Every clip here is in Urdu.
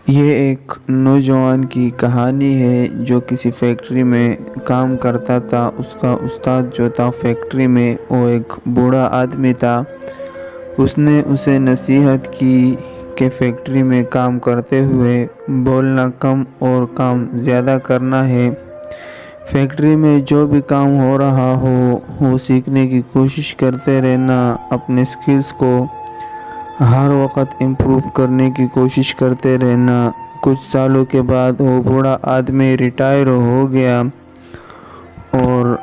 یہ ایک نوجوان کی کہانی ہے جو کسی فیکٹری میں کام کرتا تھا۔ اس کا استاد جو تھا فیکٹری میں، وہ ایک بوڑھا آدمی تھا۔ اس نے اسے نصیحت کی کہ فیکٹری میں کام کرتے ہوئے بولنا کم اور کام زیادہ کرنا ہے۔ فیکٹری میں جو بھی کام ہو رہا ہو وہ سیکھنے کی کوشش کرتے رہنا، اپنے سکلز کو ہر وقت امپروو کرنے کی کوشش کرتے رہنا۔ کچھ سالوں کے بعد وہ بوڑھا آدمی ریٹائر ہو گیا اور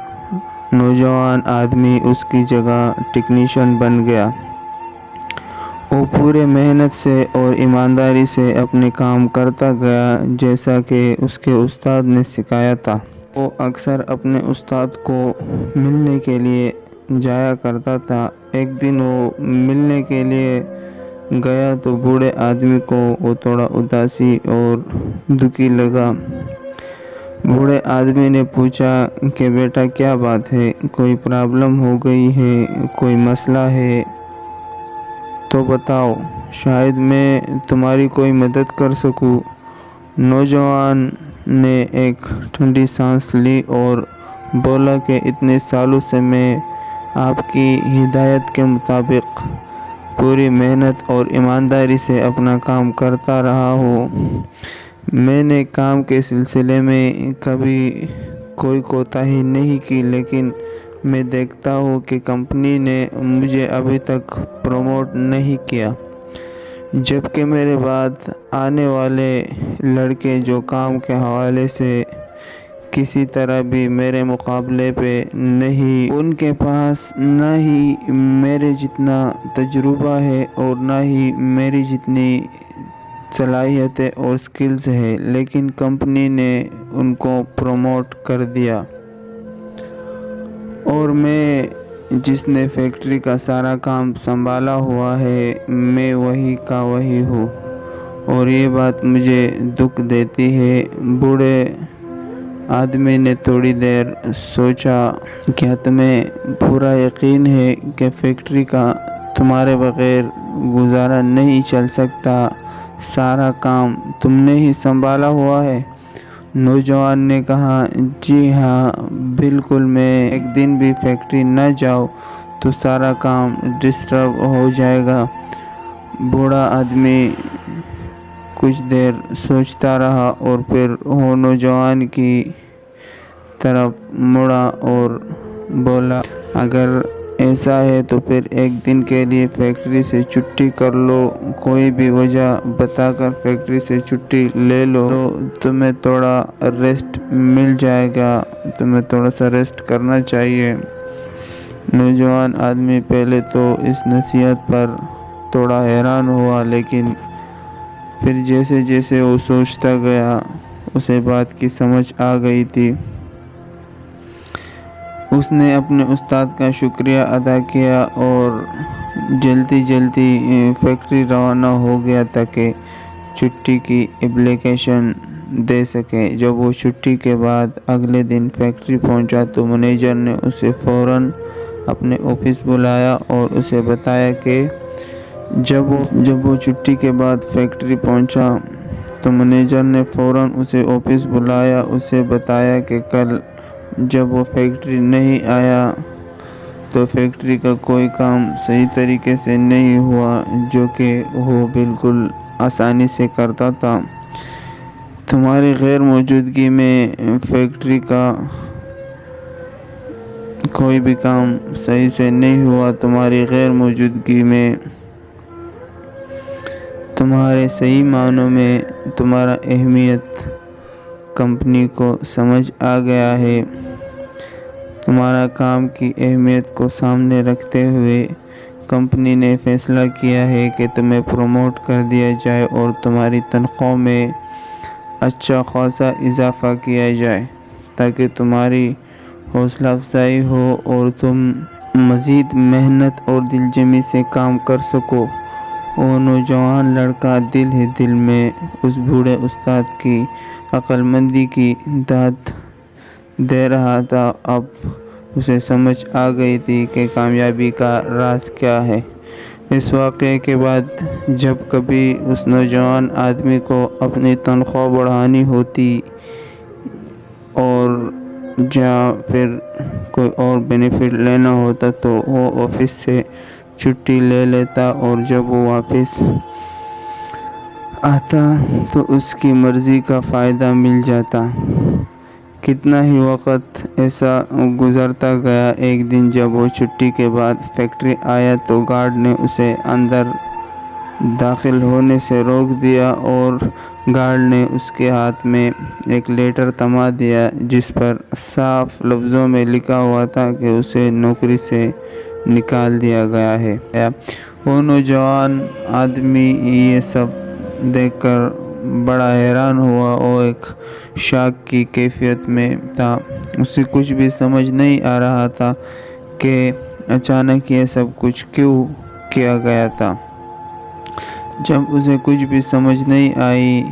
نوجوان آدمی اس کی جگہ ٹیکنیشین بن گیا۔ وہ پورے محنت سے اور ایمانداری سے اپنے کام کرتا گیا جیسا کہ اس کے استاد نے سکھایا تھا۔ وہ اکثر اپنے استاد کو ملنے کے لیے جایا کرتا تھا۔ ایک دن وہ ملنے کے لیے گیا تو بوڑھے آدمی کو وہ تھوڑا اداسی اور دکھی لگا۔ بوڑھے آدمی نے پوچھا کہ بیٹا کیا بات ہے، کوئی پرابلم ہو گئی ہے، کوئی مسئلہ ہے تو بتاؤ، شاید میں تمہاری کوئی مدد کر سکوں۔ نوجوان نے ایک ٹھنڈی سانس لی اور بولا کہ اتنے سالوں سے میں آپ کی ہدایت کے مطابق پوری محنت اور ایمانداری سے اپنا کام کرتا رہا ہوں۔ میں نے کام کے سلسلے میں کبھی کوئی کوتاہی نہیں کی، لیکن میں دیکھتا ہوں کہ کمپنی نے مجھے ابھی تک پروموٹ نہیں کیا، جبکہ میرے بعد آنے والے لڑکے جو کام کے حوالے سے کسی طرح بھی میرے مقابلے پہ نہیں، ان کے پاس نہ ہی میرے جتنا تجربہ ہے اور نہ ہی میری جتنی صلاحیتیں اور سکلز ہے، لیکن کمپنی نے ان کو پروموٹ کر دیا اور میں جس نے فیکٹری کا سارا کام سنبھالا ہوا ہے، میں وہی کا وہی ہوں اور یہ بات مجھے دکھ دیتی ہے۔ بوڑھے آدمی نے تھوڑی دیر سوچا، کیا تمہیں پورا یقین ہے کہ فیکٹری کا تمہارے بغیر گزارا نہیں چل سکتا؟ سارا کام تم نے ہی سنبھالا ہوا ہے؟ نوجوان نے کہا، جی ہاں بالکل، میں ایک دن بھی فیکٹری نہ جاؤں تو سارا کام ڈسٹرب ہو جائے گا۔ بوڑھا آدمی کچھ دیر سوچتا رہا اور پھر وہ نوجوان کی طرف مڑا اور بولا، اگر ایسا ہے تو پھر ایک دن کے لیے فیکٹری سے چھٹی کر لو، کوئی بھی وجہ بتا کر فیکٹری سے چھٹی لے لو تو تمہیں تھوڑا ریسٹ مل جائے گا، تمہیں تھوڑا سا ریسٹ کرنا چاہیے۔ نوجوان آدمی پہلے تو اس نصیحت پر تھوڑا حیران ہوا، لیکن پھر جیسے جیسے وہ سوچتا گیا اسے بات کی سمجھ آ گئی تھی۔ اس نے اپنے استاد کا شکریہ ادا کیا اور جلدی فیکٹری روانہ ہو گیا تاکہ چھٹی کی اپلیکیشن دے سکے۔ جب وہ چھٹی کے بعد اگلے دن فیکٹری پہنچا تو مینیجر نے اسے فوراً اپنے آفس بلایا اور اسے بتایا کہ جب وہ چھٹی کے بعد فیکٹری پہنچا تو مینیجر نے فوراً اسے آفس بلایا، اسے بتایا کہ کل جب وہ فیکٹری نہیں آیا تو فیکٹری کا کوئی کام صحیح طریقے سے نہیں ہوا جو کہ وہ بالکل آسانی سے کرتا تھا۔ تمہاری غیر موجودگی میں فیکٹری کا کوئی بھی کام صحیح سے نہیں ہوا، تمہاری غیر موجودگی میں تمہارے صحیح معنوں میں تمہارا اہمیت کمپنی کو سمجھ آ گیا ہے۔ تمہارا کام کی اہمیت کو سامنے رکھتے ہوئے کمپنی نے فیصلہ کیا ہے کہ تمہیں پروموٹ کر دیا جائے اور تمہاری تنخواہ میں اچھا خاصا اضافہ کیا جائے تاکہ تمہاری حوصلہ افزائی ہو اور تم مزید محنت اور دلجمی سے کام کر سکو۔ وہ نوجوان لڑکا دل ہی دل میں اس بوڑھے استاد کی عقل مندی کی داد دے رہا تھا۔ اب اسے سمجھ آ گئی تھی کہ کامیابی کا راز کیا ہے۔ اس واقعے کے بعد جب کبھی اس نوجوان آدمی کو اپنی تنخواہ بڑھانی ہوتی اور یا پھر کوئی اور بینیفٹ لینا ہوتا تو وہ آفس سے چھٹی لے لیتا، اور جب وہ واپس آتا تو اس کی مرضی کا فائدہ مل جاتا۔ کتنا ہی وقت ایسا گزرتا گیا۔ ایک دن جب وہ چھٹی کے بعد فیکٹری آیا تو گارڈ نے اسے اندر داخل ہونے سے روک دیا، اور گارڈ نے اس کے ہاتھ میں ایک لیٹر تھما دیا جس پر صاف لفظوں میں لکھا ہوا تھا کہ اسے نوکری سے نکال دیا گیا ہے۔ وہ نوجوان آدمی یہ سب دیکھ کر بڑا حیران ہوا اور ایک شاک کی کیفیت میں تھا۔ اسے کچھ بھی سمجھ نہیں آ رہا تھا کہ اچانک یہ سب کچھ کیوں کیا گیا تھا۔ جب اسے کچھ بھی سمجھ نہیں آئی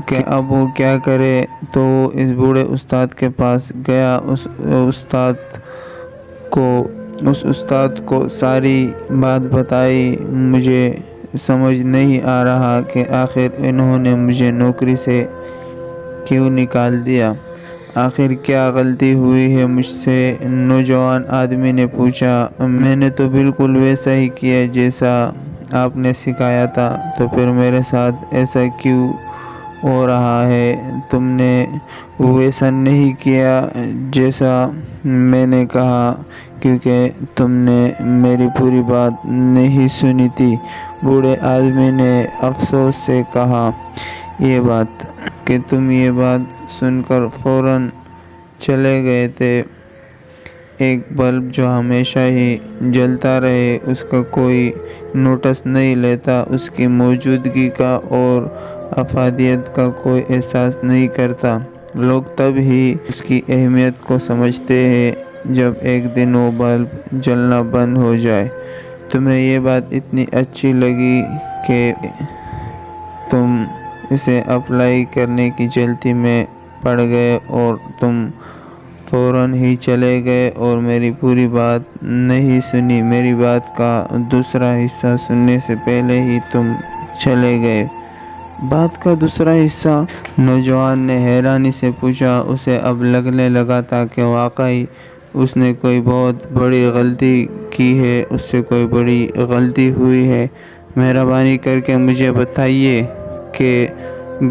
کہ اب وہ کیا کرے تو وہ اس بوڑھے استاد کے پاس گیا۔ اس استاد کو ساری بات بتائی۔ مجھے سمجھ نہیں آ رہا کہ آخر انہوں نے مجھے نوکری سے کیوں نکال دیا، آخر کیا غلطی ہوئی ہے مجھ سے؟ نوجوان آدمی نے پوچھا۔ میں نے تو بالکل ویسا ہی کیا جیسا آپ نے سکھایا تھا، تو پھر میرے ساتھ ایسا کیوں ہو رہا ہے؟ تم نے ویسا نہیں کیا جیسا میں نے کہا، کیونکہ تم نے میری پوری بات نہیں سنی تھی۔ بوڑھے آدمی نے افسوس سے کہا، یہ بات کہ تم یہ بات سن کر فوراً چلے گئے تھے۔ ایک بلب جو ہمیشہ ہی جلتا رہے اس کا کوئی نوٹس نہیں لیتا، اس کی موجودگی کا اور افادیت کا کوئی احساس نہیں کرتا۔ لوگ تب ہی اس کی اہمیت کو سمجھتے ہیں جب ایک دن وہ بلب جلنا بند ہو جائے۔ تمہیں یہ بات اتنی اچھی لگی کہ تم اسے اپلائی کرنے کی جلدی میں پڑ گئے اور تم فوراً ہی چلے گئے اور میری پوری بات نہیں سنی۔ میری بات کا دوسرا حصہ سننے سے پہلے ہی تم چلے گئے۔ بات کا دوسرا حصہ؟ نوجوان نے حیرانی سے پوچھا۔ اسے اب لگنے لگا تھا کہ واقعی اس نے کوئی بہت بڑی غلطی کی ہے، اس سے کوئی بڑی غلطی ہوئی ہے۔ مہربانی کر کے مجھے بتائیے کہ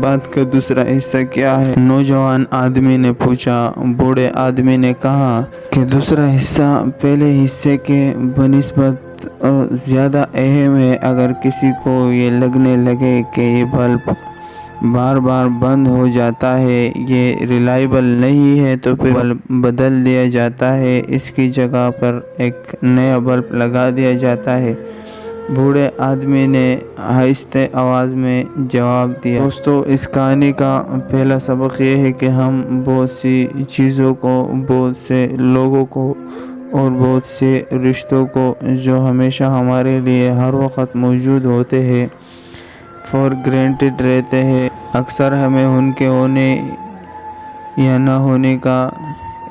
بات کا دوسرا حصہ کیا ہے؟ نوجوان آدمی نے پوچھا۔ بوڑھے آدمی نے کہا کہ دوسرا حصہ پہلے حصے کے بنسبت زیادہ اہم ہے۔ اگر کسی کو یہ لگنے لگے کہ یہ بلب بار بار بند ہو جاتا ہے، یہ ریلائبل نہیں ہے، تو پھر بلب بدل دیا جاتا ہے، اس کی جگہ پر ایک نیا بلب لگا دیا جاتا ہے۔ بوڑھے آدمی نے آہستہ آواز میں جواب دیا۔ دوستو، اس کہانی کا پہلا سبق یہ ہے کہ ہم بہت سی چیزوں کو، بہت سے لوگوں کو اور بہت سے رشتوں کو جو ہمیشہ ہمارے لیے ہر وقت موجود ہوتے ہیں فار گرانٹیڈ رہتے ہیں۔ اکثر ہمیں ان کے ہونے یا نہ ہونے کا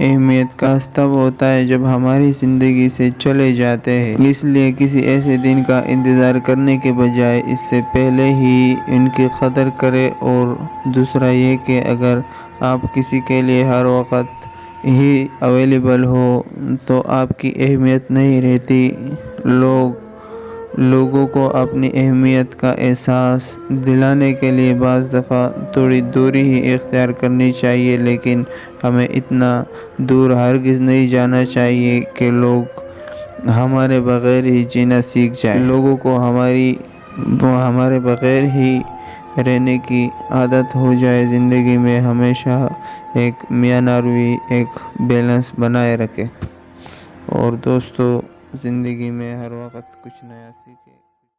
اہمیت کا احساس تب ہوتا ہے جب ہماری زندگی سے چلے جاتے ہیں۔ اس لیے کسی ایسے دن کا انتظار کرنے کے بجائے اس سے پہلے ہی ان کی قدر کریں۔ اور دوسرا یہ کہ اگر آپ کسی کے لیے ہر وقت ہی اویلیبل ہو تو آپ کی اہمیت نہیں رہتی۔ لوگوں کو اپنی اہمیت کا احساس دلانے کے لیے بعض دفعہ تھوڑی دوری ہی اختیار کرنی چاہیے، لیکن ہمیں اتنا دور ہرگز نہیں جانا چاہیے کہ لوگ ہمارے بغیر ہی جینا سیکھ جائیں، لوگوں کو ہمارے بغیر ہی رہنے کی عادت ہو جائے۔ زندگی میں ہمیشہ ایک میانہ روی، ایک بیلنس بنائے رکھیں، اور دوستو زندگی میں ہر وقت کچھ نیا سیکھ